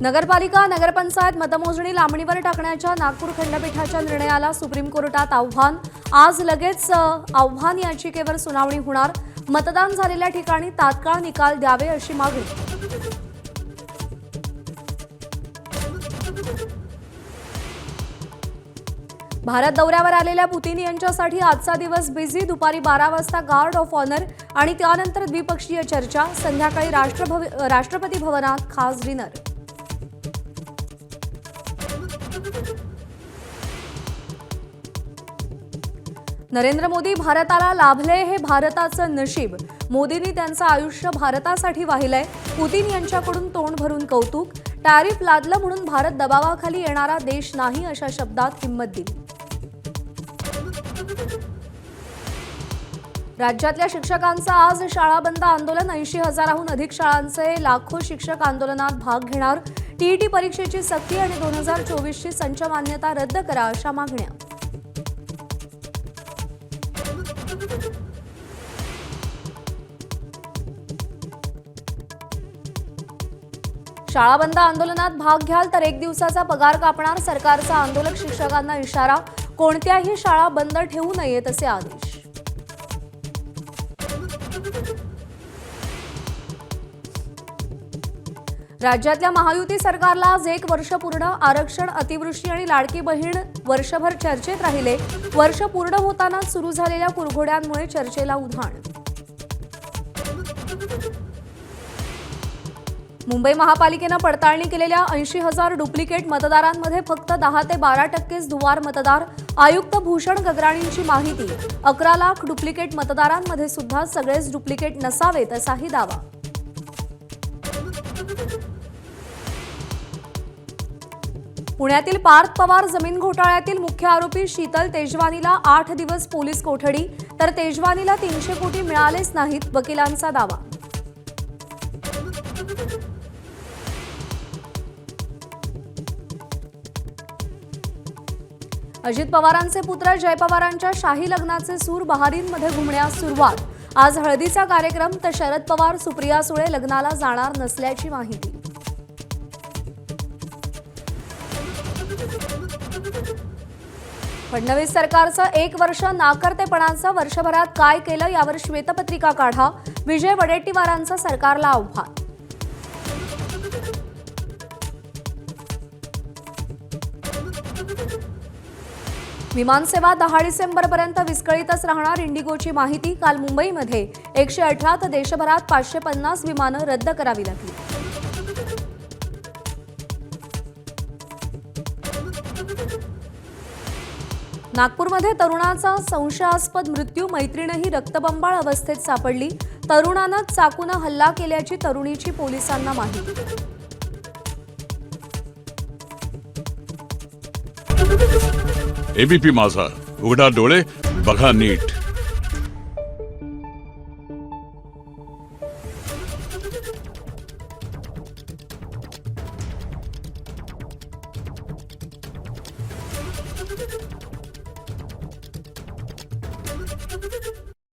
नगरपालिका नगरपंचायत मतमोजणी लांबणीवर टाकण्याच्या नागपूर खंडपीठाच्या निर्णयाला सुप्रीम कोर्टात आव्हान। आज लगेच आव्हान याचिकेवर सुनावणी होणार। मतदान झालेल्या ठिकाणी तात्काळ निकाल द्यावे अशी मागणी। भारत दौऱ्यावर आलेल्या पुतीन यांच्यासाठी आजचा दिवस बिझी। दुपारी 12 वाजता गार्ड ऑफ ऑनर आणि त्यानंतर द्विपक्षीय चर्चा। संध्याकाळी राष्ट्रपती भवनात खास डिनर। नरेंद्र मोदी भारताला लाभले हे भारताचं नशीब। मोदींनी त्यांचं आयुष्य भारतासाठी वाहिलंय। पुतीन यांच्याकडून तोंड भरून कौतुक। टॅरिफ लादलं म्हणून भारत दबावाखाली येणारा देश नाही अशा शब्दात हिंमत दिली। राज्यातल्या शिक्षकांचं आज शाळा बंद आंदोलन। 80,000हून अधिक शाळांचे लाखो शिक्षक आंदोलनात भाग घेणार। टीईटी परीक्षेची सक्ती आणि 2024ची संच मान्यता रद्द करा अशा मागण्या। शाळा बंद आंदोलनात भाग घ्याल तर 1 दिवसाचा पगार कापणार। सरकारचा आंदोलक शिक्षकांना इशारा। कोणत्याही शाळा बंद ठेवू नयेत असे आदेश। राज्यातल्या महायुती सरकारला आज 1 वर्ष पूर्ण। आरक्षण, अतिवृष्टी आणि लाडकी बहीण वर्षभर चर्चेत राहिले। वर्ष पूर्ण होताना सुरू झालेल्या कुरघोड्यांमुळे चर्चेला उधाण। मुंबई महापालिकेनं पडताळणी केलेल्या 80,000 डुप्लिकेट मतदारांमध्ये फक्त 10 ते 12% दुवार मतदार। आयुक्त भूषण गगराणींची माहिती। 11 लाख डुप्लिकेट मतदारांमध्ये सुद्धा सगळेच डुप्लिकेट नसावेत असाही दावा। पुण्यातील पार्थ पवार जमीन घोटाळ्यातील मुख्य आरोपी शीतल तेजवानीला 8 दिवस पोलीस कोठडी, तर तेजवानीला 300 कोटी मिळालेच नाहीत, वकिलांचा दावा। अजित पवारांचे पुत्र जय पवारांच्या शाही लग्नाचे सूर बहारीनमध्ये घुमण्यास सुरुवात। आज हळदीचा कार्यक्रम, तर शरद पवार सुप्रिया सुळे लग्नाला जाणार नसल्याची माहिती। फडणवीस सरकारचं 1 वर्ष नाकर्तेपणाचं। वर्षभरात काय केलं यावर श्वेतपत्रिका काढा। विजय वडेट्टीवारांचं सरकारला आव्हान। विमानसेवा 10 डिसेंबरपर्यंत विस्कळीतच राहणार। इंडिगोची माहिती। काल मुंबईमध्ये 118 तर देशभरात 550 विमानं रद्द करावी लागली। नागपूरमध्ये तरुणाचा संशयास्पद मृत्यू। मैत्रीणही रक्तबंबाळ अवस्थेत सापडली। तरुणानं चाकूनं हल्ला केल्याची तरुणीची पोलिसांना माहिती। एबीपी माझा, उघडा डोळे बघा नीट।